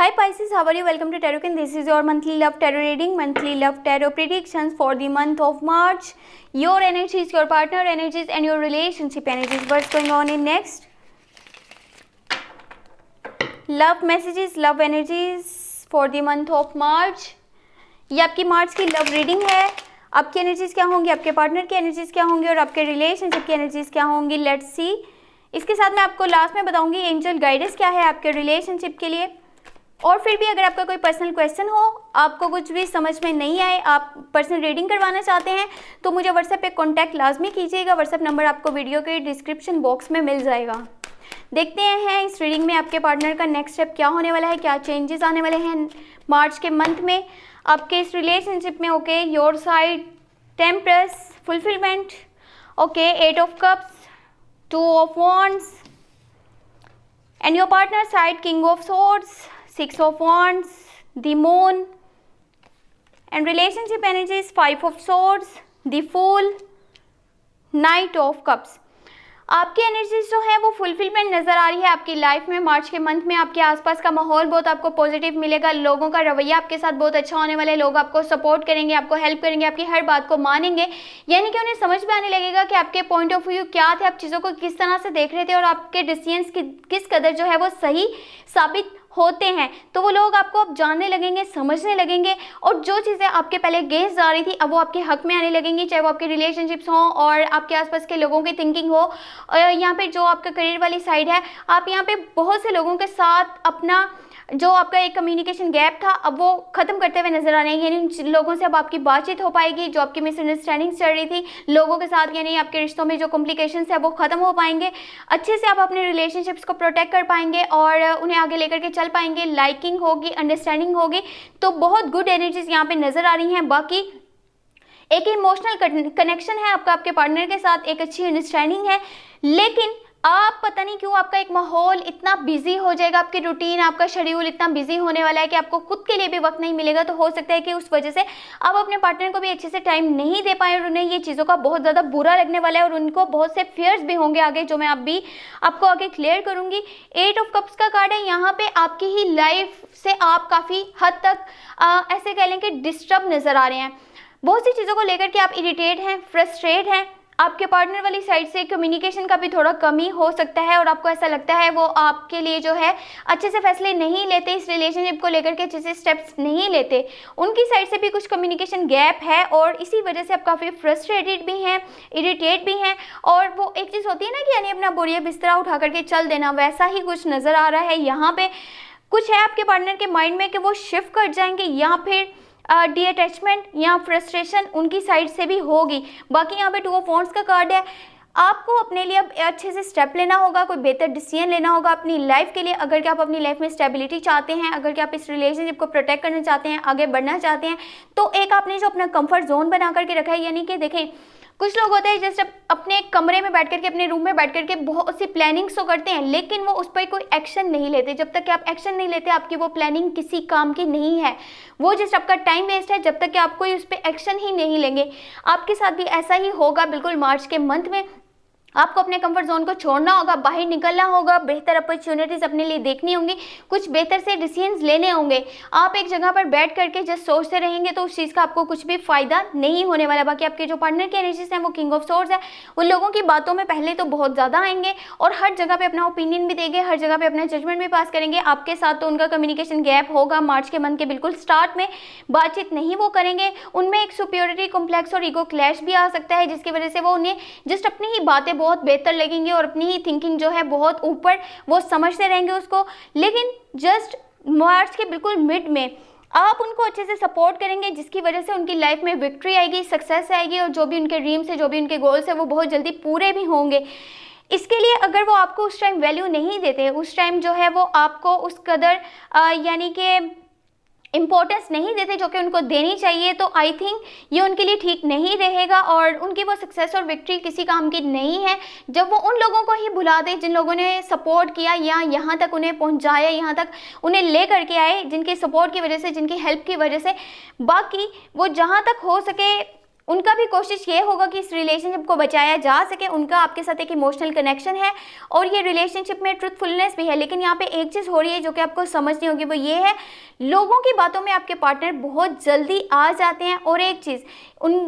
Hi Pisces, how are you? Welcome to Tarot King. This is your monthly love tarot reading, monthly love tarot predictions for the month of March. Your energies, your partner energies and your relationship energies. What's going on in next? Love messages, love energies for the month of March. ये आपकी मार्च की love reading है. आपकी energies क्या होंगी, आपके partner की energies क्या होंगी और आपके रिलेशनशिप की एनर्जीज क्या होंगी. Let's see. इसके साथ मैं आपको लास्ट में बताऊंगी एंजल गाइडेंस क्या है आपके रिलेशनशिप के लिए. और फिर भी अगर आपका कोई पर्सनल क्वेश्चन हो, आपको कुछ भी समझ में नहीं आए, आप पर्सनल रीडिंग करवाना चाहते हैं तो मुझे व्हाट्सएप पे कांटेक्ट लाजमी कीजिएगा. व्हाट्सएप नंबर आपको वीडियो के डिस्क्रिप्शन बॉक्स में मिल जाएगा. देखते हैं इस रीडिंग में आपके पार्टनर का नेक्स्ट स्टेप क्या होने वाला है, क्या चेंजेस आने वाले हैं मार्च के मंथ में आपके इस रिलेशनशिप में. Okay, your side temperance, fulfilment. Okay, 8 of cups, 2 of wands and your partner side king of swords, 6 of wands, the moon and relationship energies, 5 of swords, the fool, knight of cups. आपकी energies जो है वो fulfilment नज़र आ रही है आपकी life में. मार्च के मंथ में आपके आसपास का माहौल बहुत आपको पॉजिटिव मिलेगा. लोगों का रवैया आपके साथ बहुत अच्छा होने वाला है. लोग आपको सपोर्ट करेंगे, आपको हेल्प करेंगे, आपकी हर बात को मानेंगे. यानी कि उन्हें समझ में आने लगेगा कि आपके पॉइंट ऑफ व्यू क्या थे, आप चीज़ों को किस तरह से देख रहे थे और आपके डिसीजंस किस कदर जो है वो सही साबित होते हैं. तो वो लोग आपको अब जानने लगेंगे, समझने लगेंगे और जो चीज़ें आपके पहले अगेंस्ट जा रही थी अब वो आपके हक में आने लगेंगी. चाहे वो आपके रिलेशनशिप्स हों और आपके आसपास के लोगों की थिंकिंग हो. यहाँ पे जो आपका करियर वाली साइड है, आप यहाँ पे बहुत से लोगों के साथ अपना जो आपका एक कम्युनिकेशन गैप था अब वो ख़त्म करते हुए नजर आ रहे हैं. यानी उन लोगों से अब आपकी बातचीत हो पाएगी. जो आपकी मिसअंडरस्टैंडिंग चल रही थी लोगों के साथ, यानी आपके रिश्तों में जो कॉम्प्लिकेशंस है वो ख़त्म हो पाएंगे. अच्छे से आप अपने रिलेशनशिप्स को प्रोटेक्ट कर पाएंगे और उन्हें आगे लेकर के चल पाएंगे. लाइकिंग होगी, अंडरस्टैंडिंग होगी. तो बहुत गुड एनर्जीज यहाँ पे नज़र आ रही हैं. बाकी एक इमोशनल कनेक्शन है आपका आपके पार्टनर के साथ, एक अच्छी अंडरस्टैंडिंग है. लेकिन आप पता नहीं क्यों आपका एक माहौल इतना बिजी हो जाएगा, आपकी रूटीन, आपका शेड्यूल इतना बिजी होने वाला है कि आपको खुद के लिए भी वक्त नहीं मिलेगा. तो हो सकता है कि उस वजह से आप अपने पार्टनर को भी अच्छे से टाइम नहीं दे पाए और उन्हें ये चीज़ों का बहुत ज़्यादा बुरा लगने वाला है और उनको बहुत से फियर्स भी होंगे आगे, जो मैं अभी आपको आगे क्लियर करूँगी. 8 ऑफ कप्स का कार्ड है. यहाँ पे आपकी ही लाइफ से आप काफ़ी हद तक ऐसे कह लें कि डिस्टर्ब नज़र आ रहे हैं. बहुत सी चीज़ों को लेकर के आप इरिटेट हैं, फ्रस्ट्रेट हैं. आपके पार्टनर वाली साइड से कम्युनिकेशन का भी थोड़ा कमी हो सकता है और आपको ऐसा लगता है वो आपके लिए जो है अच्छे से फैसले नहीं लेते, इस रिलेशनशिप को लेकर के अच्छे से स्टेप्स नहीं लेते. उनकी साइड से भी कुछ कम्युनिकेशन गैप है और इसी वजह से आप काफ़ी फ्रस्ट्रेटेड भी हैं, इरिटेट भी हैं. और वो एक चीज़ होती है ना कि यानी अपना बोरिया बिस्तरा उठा करके चल देना, वैसा ही कुछ नज़र आ रहा है. यहाँ पे कुछ है आपके पार्टनर के माइंड में कि वो शिफ्ट कर जाएंगे या फिर डी अटैचमेंट या फ्रस्ट्रेशन उनकी साइड से भी होगी. बाकी यहाँ पे 2 ऑफ वॉन्ड्स का कार्ड है. आपको अपने लिए अब अच्छे से स्टेप लेना होगा, कोई बेहतर डिसीजन लेना होगा अपनी लाइफ के लिए. अगर कि आप अपनी लाइफ में स्टेबिलिटी चाहते हैं, अगर कि आप इस रिलेशनशिप को प्रोटेक्ट करना चाहते हैं, आगे बढ़ना चाहते हैं, तो एक आपने जो अपना कंफर्ट जोन बना करके रखा है, यानी कि देखें कुछ लोग होते हैं जैसे अपने कमरे में बैठ करके, अपने रूम में बैठ करके बहुत सी प्लानिंग्स तो करते हैं लेकिन वो उस पर कोई एक्शन नहीं लेते. जब तक कि आप एक्शन नहीं लेते आपकी वो प्लानिंग किसी काम की नहीं है, वो जस्ट आपका टाइम वेस्ट है जब तक कि आप कोई उस पर एक्शन ही नहीं लेंगे. आपके साथ भी ऐसा ही होगा बिल्कुल मार्च के मंथ में. आपको अपने कंफर्ट जोन को छोड़ना होगा, बाहर निकलना होगा, बेहतर अपॉर्चुनिटीज़ अपने लिए देखनी होंगी, कुछ बेहतर से डिसीजंस लेने होंगे. आप एक जगह पर बैठ करके जस्ट सोचते रहेंगे तो उस चीज़ का आपको कुछ भी फ़ायदा नहीं होने वाला. बाकी आपके जो पार्टनर की एनर्जीज हैं वो किंग ऑफ सोर्ड्स है. उन लोगों की बातों में पहले तो बहुत ज़्यादा आएंगे और हर जगह पर अपना ओपिनियन भी देंगे, हर जगह पर अपना जजमेंट भी पास करेंगे. आपके साथ तो उनका कम्युनिकेशन गैप होगा मार्च के मंथ के बिल्कुल स्टार्ट में. बातचीत नहीं वो करेंगे, उनमें एक सुपीरियरिटी कॉम्प्लेक्स और ईगो क्लैश भी आ सकता है जिसकी वजह से वो उन्हें जस्ट अपनी ही बातें बहुत बेहतर लगेंगी और अपनी ही थिंकिंग जो है बहुत ऊपर वो समझते रहेंगे उसको. लेकिन जस्ट मार्च के बिल्कुल मिड में आप उनको अच्छे से सपोर्ट करेंगे जिसकी वजह से उनकी लाइफ में विक्ट्री आएगी, सक्सेस आएगी और जो भी उनके ड्रीम्स है, जो भी उनके गोल्स है वो बहुत जल्दी पूरे भी होंगे. इसके लिए अगर वो आपको उस टाइम वैल्यू नहीं देते, उस टाइम जो है वो आपको उस कदर यानी कि इम्पोर्टेंस नहीं देते जो कि उनको देनी चाहिए, तो आई थिंक ये उनके लिए ठीक नहीं रहेगा और उनकी वो सक्सेस और विक्ट्री किसी काम की नहीं है जब वो उन लोगों को ही भुला दे जिन लोगों ने सपोर्ट किया या यहाँ तक उन्हें पहुँचाया, यहाँ तक उन्हें ले करके आए, जिनके सपोर्ट की वजह से, जिनकी हेल्प की वजह से. बाकी वो जहाँ तक हो सके उनका भी कोशिश ये होगा कि इस रिलेशनशिप को बचाया जा सके। उनका आपके साथ एक इमोशनल कनेक्शन है और ये रिलेशनशिप में ट्रुथफुलनेस भी है। लेकिन यहाँ पे एक चीज़ हो रही है जो कि आपको समझनी होगी, वो ये है लोगों की बातों में आपके पार्टनर बहुत जल्दी आ जाते हैं। और एक चीज़,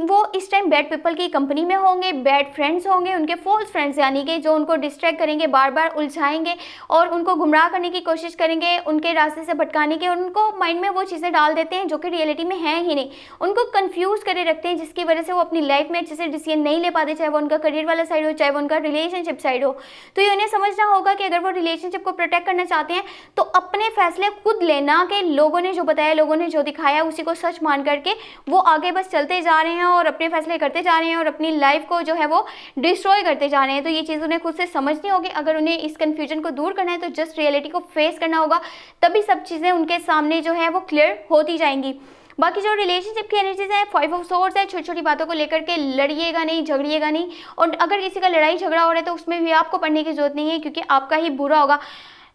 वो इस टाइम बैड पीपल की कंपनी में होंगे, बैड फ्रेंड्स होंगे, उनके फॉल्स फ्रेंड्स, यानी कि जो उनको डिस्ट्रैक्ट करेंगे, बार बार उलझाएंगे और उनको गुमराह करने की कोशिश करेंगे, उनके रास्ते से भटकाने के, और उनको माइंड में वो चीज़ें डाल देते हैं जो कि रियलिटी में है ही नहीं। उनको कंफ्यूज करे रखते हैं, जिसकी वजह से वो अपनी लाइफ में अच्छे से डिसीजन नहीं ले पाते, चाहे वो उनका करियर वाला साइड हो, चाहे वो उनका रिलेशनशिप साइड हो। तो ये उन्हें समझना होगा कि अगर वो रिलेशनशिप को प्रोटेक्ट करना चाहते हैं तो अपने फैसले खुद लेना, कि लोगों ने जो बताया, लोगों ने जो दिखाया उसी को सच मान करके वो आगे बस चलते जा रहे हैं और अपने फैसले करते जा रहे हैं और अपनी लाइफ को जो है वो डिस्ट्रॉय करते जा रहे हैं। तो ये चीज़ उन्हें खुद से समझनी होगी। अगर उन्हें इस कन्फ्यूजन को दूर करना है तो जस्ट रियलिटी को फेस करना होगा, तभी सब चीज़ें उनके सामने जो है वो क्लियर होती जाएंगी। बाकी जो रिलेशनशिप की एनर्जीज है, 5 ऑफ सोर्ड्स है, छोटी छोटी बातों को लेकर के लड़िएगा नहीं, झगड़िएगा नहीं। और अगर किसी का लड़ाई झगड़ा हो रहा है तो उसमें भी आपको पढ़ने की जरूरत नहीं है, क्योंकि आपका ही बुरा होगा।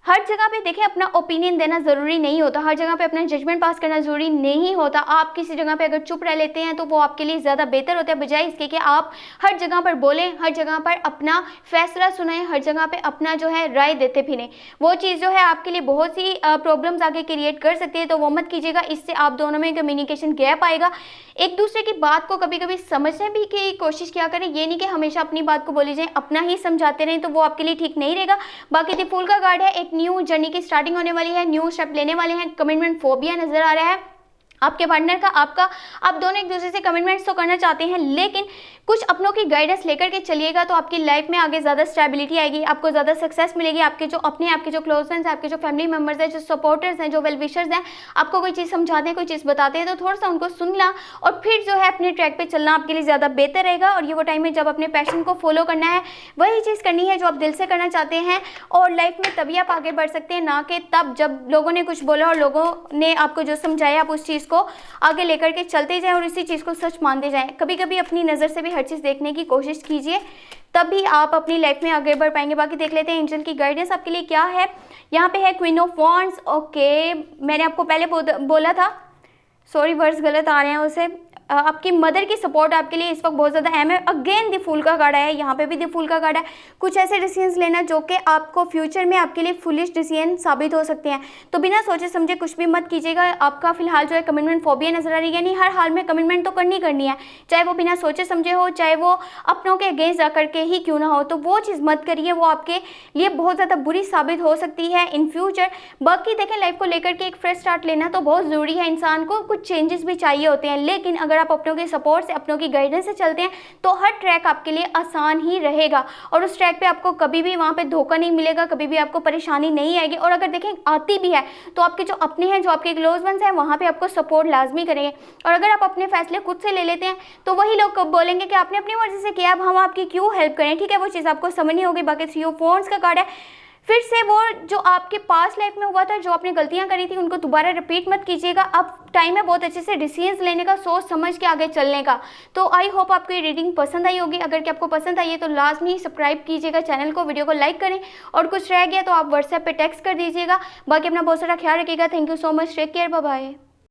हर जगह पे देखें, अपना ओपिनियन देना ज़रूरी नहीं होता, हर जगह पे अपना जजमेंट पास करना ज़रूरी नहीं होता। आप किसी जगह पे अगर चुप रह लेते हैं तो वो आपके लिए ज़्यादा बेहतर होता है, बजाय इसके कि आप हर जगह पर बोलें, हर जगह पर अपना फैसला सुनाएं, हर जगह पे अपना जो है राय देते फिरें। वो चीज़ जो है आपके लिए बहुत सी प्रॉब्लम्स आगे क्रिएट कर सकती है, तो वो मत कीजिएगा। इससे आप दोनों में कम्युनिकेशन गैप आएगा। एक दूसरे की बात को कभी कभी समझने भी की कोशिश किया करें, ये नहीं कि हमेशा अपनी बात को बोली जाए, अपना ही समझाते रहें, तो वो आपके लिए ठीक नहीं रहेगा। बाकी द फूल का कार्ड है, एक न्यू जर्नी की स्टार्टिंग होने वाली है, न्यू स्टेप लेने वाले हैं। कमिटमेंट फोबिया नजर आ रहा है आपके पार्टनर का, आपका। आप दोनों एक दूसरे से कमिटमेंट्स तो करना चाहते हैं, लेकिन कुछ अपनों की गाइडेंस लेकर के चलिएगा तो आपकी लाइफ में आगे ज़्यादा स्टेबिलिटी आएगी, आपको ज़्यादा सक्सेस मिलेगी। आपके जो अपने, आपके जो क्लोज फ्रेंड्स हैं, आपके जो फैमिली मेम्बर्स हैं, जो सपोर्टर्स हैं, जो वेल विशर्स हैं, आपको कोई चीज़ समझाते हैं, कोई चीज़ बताते हैं, तो थोड़ा सा उनको सुनना और फिर जो है अपने ट्रैक पे चलना आपके लिए ज़्यादा बेहतर रहेगा। और ये वो टाइम है जब अपने पैशन को फॉलो करना है, वही चीज़ करनी है जो आप दिल से करना चाहते हैं, और लाइफ में तभी आप आगे बढ़ सकते हैं, ना कि तब जब लोगों ने कुछ बोला और लोगों ने आपको जो समझाया आप उस चीज़ को आगे लेकर के चलते जाएं और इसी चीज़ को सच मानते जाएं। कभी कभी अपनी नज़र से भी हर चीज़ देखने की कोशिश कीजिए, तभी आप अपनी लाइफ में आगे बढ़ पाएंगे। बाकी देख लेते हैं एंजल की गाइडेंस आपके लिए क्या है। यहाँ पे है क्वीन ऑफ वॉन्ड्स। ओके, मैंने आपको पहले बोला था, सॉरी वर्ड्स गलत आ रहे हैं उसे। आपकी मदर की सपोर्ट आपके लिए इस वक्त बहुत ज़्यादा अहम है। अगेन द फूल का कार्ड है, यहाँ पे भी द फूल का कार्ड है। कुछ ऐसे डिसीजंस लेना जो कि आपको फ्यूचर में आपके लिए फुलिश डिसीजन साबित हो सकते हैं, तो बिना सोचे समझे कुछ भी मत कीजिएगा। आपका फिलहाल जो है कमिटमेंट फोबिया नजर आ रही है, यानी हर हाल में कमिटमेंट तो करनी है, चाहे वो बिना सोचे समझे हो, चाहे वो अपनों के अगेंस्ट जा करके ही क्यों ना हो, तो वो चीज़ मत करिए, वो आपके लिए बहुत ज़्यादा बुरी साबित हो सकती है इन फ्यूचर। बाकी देखें, लाइफ को लेकर के एक फ्रेश स्टार्ट लेना तो बहुत ज़रूरी है, इंसान को कुछ चेंजेस भी चाहिए होते हैं, लेकिन अगर आप अपनों के सपोर्ट से, अपनों की गाइडेंस से चलते हैं तो हर ट्रैक आपके लिए आसान ही रहेगा और उस ट्रैक पे आपको कभी भी वहाँ पे धोखा नहीं मिलेगा, कभी भी आपको परेशानी नहीं आएगी। और अगर देखें आती भी है तो आपके जो अपने हैं, जो आपके क्लोज वंस हैं, वहाँ पे आपको सपोर्ट लाजमी करेंगे। और अगर आप अपने फैसले खुद से ले लेते हैं तो वही लोग बोलेंगे कि आपने अपनी मर्जी से किया, अब हम आपकी क्यों हेल्प करें। ठीक है, वो चीज़ आपको समझनी होगी। बाकी 3 ऑफ वॉन्ड्स का कार्ड है, फिर से वो जो आपके पास लाइफ में हुआ था, जो आपने गलतियां करी थी, उनको दोबारा रिपीट मत कीजिएगा। अब टाइम है बहुत अच्छे से डिसीजंस लेने का, सोच समझ के आगे चलने का। तो आई होप आपको ये रीडिंग पसंद आई होगी। अगर कि आपको पसंद आई है तो लाजमी सब्सक्राइब कीजिएगा चैनल को, वीडियो को लाइक करें, और कुछ रह गया तो आप व्हाट्सएप पे टेक्स्ट कर दीजिएगा। बाकी अपना बहुत सारा ख्याल रखिएगा। Thank you so much, take care, bye bye.